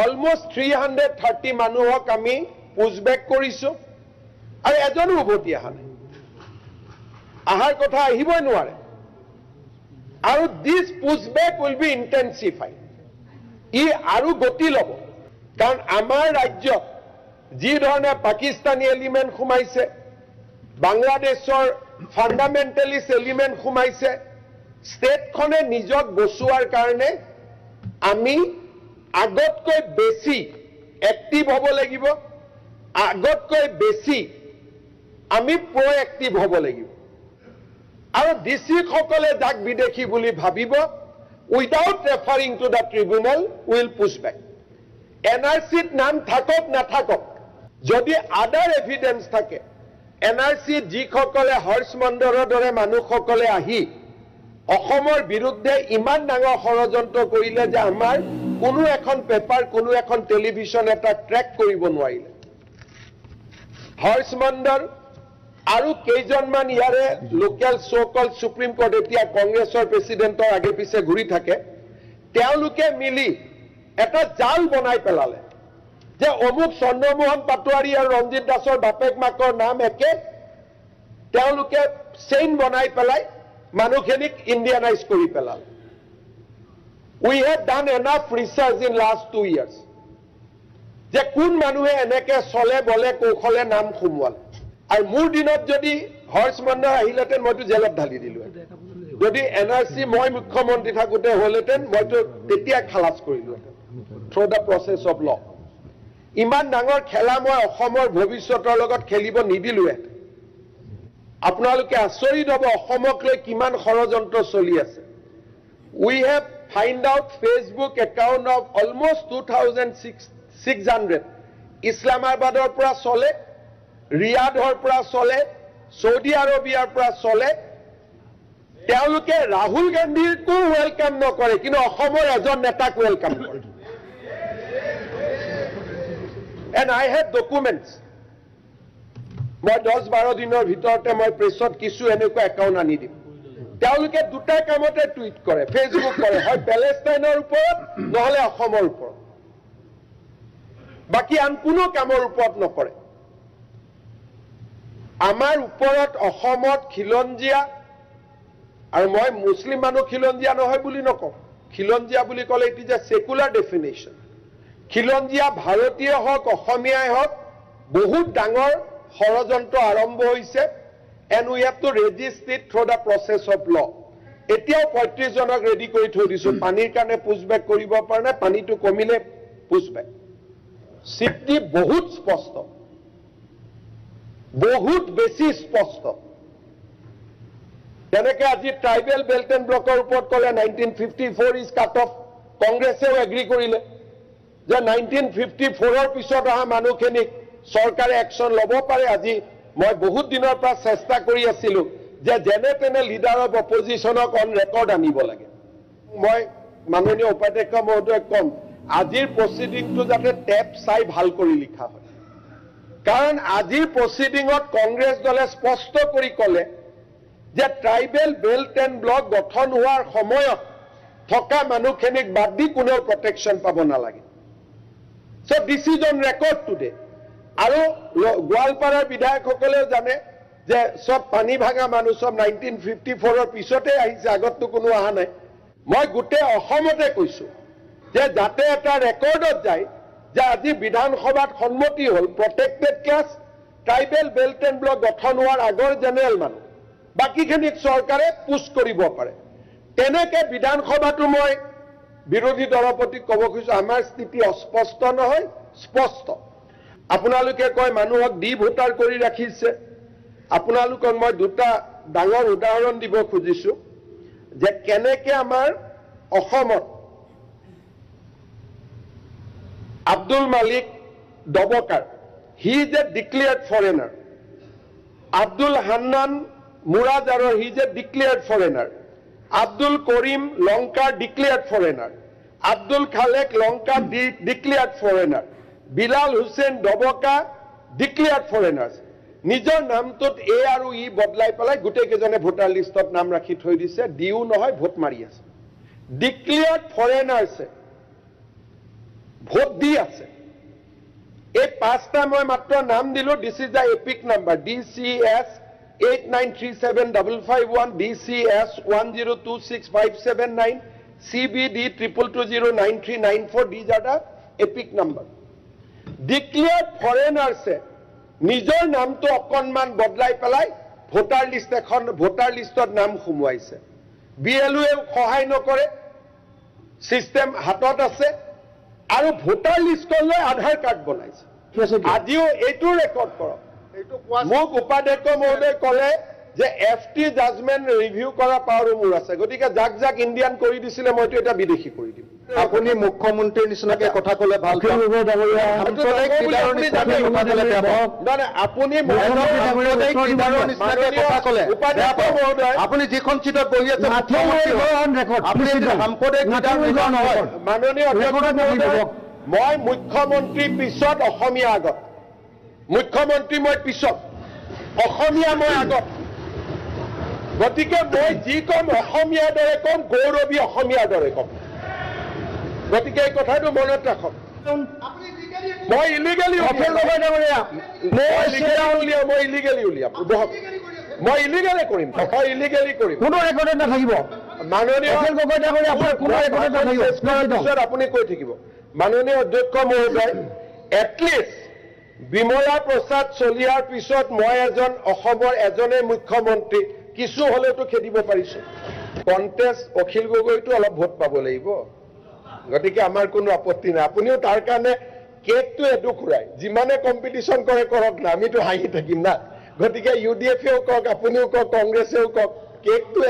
almost 330 মানুহক আমি পুশবেক কৰিছো আৰু এজনো উভতি অহা নাই আহাৰ কথা আহিবই নোৱাৰে আৰু দিস পুশবেক উইল বি ইন্টেন্সিফাইড ই আৰু গতি ল'ব কাৰণ আমাৰ ৰাজ্যত যি ধৰণে পাকিস্তানী এলিমেন্ট সোমাইছে বাংলাদেশৰ ফান্ডামেন্টালিষ্ট এলিমেন্ট সোমাইছে ষ্টেটখনে নিজক বচোৱাৰ কাৰণে আমি আগতকৈ বেছি এক্টিভ হ'ব লাগিব আগতকৈ বেছি আমি প্ৰ'এক্টিভ হ'ব লাগিব আৰু ডিসিসকলে যাক বিদেশী বুলি ভাবিব without referring to the tribunal will push back এনআৰচিত নাম থাকক নাথাকক যদি আদাৰ এভিডেন্স থাকে এনআৰচিত যিসকলে হৰ্ষ মণ্ডলৰ দৰে মানুহসকলে আহি অসমৰ বিৰুদ্ধে ইমান ডাঙৰ ষড়যন্ত্ৰ কৰিলে যে আমাৰ কোনো এখন পেপাৰ কোনো এখন টেলিভিছন এটা ট্ৰেক কৰিব নোৱাৰিলে হৰ্ষ মণ্ডল আৰু কেইজনমান ইয়াৰে লোকেল সো-কল্ড সুপ্ৰিম কোৰ্ট এতিয়া কংগ্ৰেছৰ প্ৰেসিডেন্টৰ আগে পিছে ঘূৰি থাকে তেওঁলোকে মিলি এটা জাল বনাই পেলালে যে অমুক চন্দ্ৰমোহন পাটোৱাৰী আৰু ৰঞ্জিত দাসৰ বাপেক মাকৰ নাম একে তেওঁলোকে চেইন বনাই পেলাই মানুহখিনিক ইণ্ডিয়ানাইজ কৰি পেলালে we have done enough research in last 2 years যে কোন মানুহে এনেকে চলে বলে কৌশলে নাম খুমুৱালে আৰু মোৰ দিনত যদি হৰ্ষ মণ্ডল আহিলেতেন মইতো জেলত ঢালি দিলো যদি এনআৰচি মই মুখ্যমন্ত্ৰী থাকোতে হলেতেন মইতো তেতিয়া খালাস কৰিলো through the process of law ইমান ডাঙৰ খেলা মই অসমৰ ভৱিষ্যতৰ লগত খেলিব নিদিলোৱে আপোনালোকে আচৰিত হ'ব অসমক লৈ কিমান ষড়যন্ত্ৰ চলি আছে we have find out Facebook account of almost 2600 ইছলামাবাদৰ পৰা চলে ৰিয়াদৰ পৰা চলে সৌদি আৰবিয়াৰ পৰা চলে তেওঁলোকে ৰাহুল গান্ধীকো ওয়েলকাম নকৰে কিন্তু অসমৰ এজন নেতাক ওয়েলকাম কৰে and I have documents মই 10-12 দিনৰ ভিতৰতে মই প্ৰেছত কিছু এনেকুৱা একাউণ্ট আনি দিম তেওঁলোকে দুটা কামতে টুইট কৰে ফেসবুক কৰে হয় প্যালেষ্টাইনৰ ওপৰত নহলে অসমৰ ওপৰত বাকি আন কোনো কামৰ ওপৰত নকৰে আমাৰ ওপৰত অসমত খিলঞ্জিয়া আৰু মই মুছলিম মানুহ খিলঞ্জিয়া নহয় বুলি নকওঁ খিলঞ্জিয়া বুলি ক'লে it is a secular definition খিলঞ্জিয়া ভাৰতীয় হওক অসমীয়াই হওক বহুত ডাঙৰ ষড়যন্ত্ৰ আৰম্ভ হৈছে and we have to register it through the process of law এতিয়াও 35 জনক ৰেডি কৰি থৈ দিছো পানীৰ কাৰণে পুশবেক কৰিব পৰা নাই পানীটো কমিলে পুশবেক সিদ্ধি বহুত স্পষ্ট বহুত বেছি স্পষ্ট তেনেকে আজি ট্ৰাইবেল বেল্ট এণ্ড ব্লকৰ ওপৰত ক'লে 1954 ইজ কাট অফ কংগ্ৰেছেও এগ্ৰি কৰিলে যে 1954ৰ পিছত অহা মানুহখিনিক চৰকাৰে একশ্যন ল'ব পাৰে আজি মই বহুত দিনৰ পৰা চেষ্টা কৰি আছিলো যে যেনে তেনে লিডাৰ অফ অপজিশনক অন ৰেকৰ্ড আনিব লাগে মই মাননীয় উপাধ্যক্ষ মহোদয় কম আজিৰ প্ৰসিডিংটো যাতে টেপ চাই ভাল কৰি লিখা হয় কাৰণ আজিৰ প্ৰসিডিংত কংগ্ৰেছ দলে স্পষ্ট কৰি ক'লে যে ট্ৰাইবেল বেল্ট এণ্ড ব্লক গঠন হোৱাৰ সময়ত থকা মানুহখিনিক বাদ দি কোনো প্ৰটেকশ্যন পাব নালাগে so this is on record today আৰু গোৱালপাৰাৰ বিধায়কসকলেও জানে যে সব পানী ভাঙা মানুহ সব 1954ৰ পিছতে আহিছে আগততো কোনো অহা নাই মই গোটেই অসমতে কৈছো যে যাতে এটা ৰেকৰ্ডত যায় যে আজি বিধানসভাত সন্মতি হ'ল protected class tribal belt and block গঠন হোৱাৰ আগৰ জেনেৰেল মানুহ বাকীখিনিক চৰকাৰে পুশ কৰিব পাৰে তেনেকে বিধানসভাটো মই বিৰোধী দলৰ প্ৰতি ক'ব খুজিছো আমাৰ স্থিতি অস্পষ্ট নহয় স্পষ্ট আপোনালোকে কয় মানুহক ডি ভোটাৰ কৰি ৰাখিছে আপোনালোকক মই দুটা ডাঙৰ উদাহৰণ দিব খুজিছো যে কেনেকে আমাৰ অসমত আব্দুল মালিক ডবকাৰ he is a declared foreigner Abdul Hannan মুৰাদাৰৰ he is a declared foreigner Abdul Karim লংকাৰ declared foreigner Abdul Khalek Lanka declared foreigner Bilal Hussain Dabka declared foreigners নিজৰ নামটোত এ আৰু ই বদলাই পেলাই গোটেই কেজনে ভোটাৰ লিষ্টত নাম ৰাখি থৈ দিছে ডিউ নহয় ভোট মাৰি আছে ডিক্লেয়াৰ্ড ফৰেনাৰ্ছে ভোট দি আছে এই পাঁচটা মই মাত্ৰ নাম দিলো this is the epic number DCS 89375551 DCS 1026579 CBD 22209394 these are the epic number declared foreigners নিজৰ নামটো অকনমান বদলাই পেলাই ভোটাৰ লিষ্ট এখন ভোটাৰ লিষ্টত নাম খুমুৱাইছে BLO সহায় নকৰে সিস্টেম হাতত আছে আৰু ভোটাৰ লিষ্টলৈ আধাৰ কাৰ্ড বনাইছে আজিও এইটো ৰেকৰ্ড কৰক মোক উপাধ্যক্ষ মহোদয় ক'লে যে FT জাজমেন্ট ৰিভিউ কৰা পাৱাৰ মোৰ আছে গতিকে যাক যাক ইণ্ডিয়ান কৰি দিছিলে মইতো এটা বিদেশী কৰি দিম আপুনি মুখ্যমন্ত্ৰীৰ নিচিনাকে কথা ক'লে ভাল পাওঁ আপুনি যিখন চিটত বহি আছে মাননীয় মই মুখ্যমন্ত্ৰীৰ পিছত অসমীয়া আগত মুখ্যমন্ত্ৰী মই পিছত অসমীয়া মই আগত গতিকে মই যি কম অসমীয়াৰ দৰে কম গৌৰৱী অসমীয়াৰ দৰে কম গতিকে এই কথাটো মনত ৰাখক মই ইলিগেলি উলিয়াম মই ইলিগেলি কৰিম মই ইলিগেলি কৰিম কোনো ৰেকৰ্ডত নাথাকিব মাননীয় আপুনি কৈ থাকিব মাননীয় অধ্যক্ষ মহোদয় এটলিষ্ট বিমলা প্ৰসাদ চলিয়াৰ পিছত মই এজন অসমৰ এজনে মুখ্যমন্ত্ৰী কিছু হলেতো খেদিব পাৰিছো কন্টেষ্ট অখিল গগৈতো অলপ ভোট পাব লাগিব গতিকে আমাৰ কোনো আপত্তি নাই আপুনিও তাৰ কাৰণে কেকটো এডু খুৰাই যিমানে কম্পিটিশন কৰে কৰক না আমিতো হাঁহি থাকিম না গতিকে UDF-এও কওক আপুনিও কওক কংগ্ৰেছেও কওক কেকটো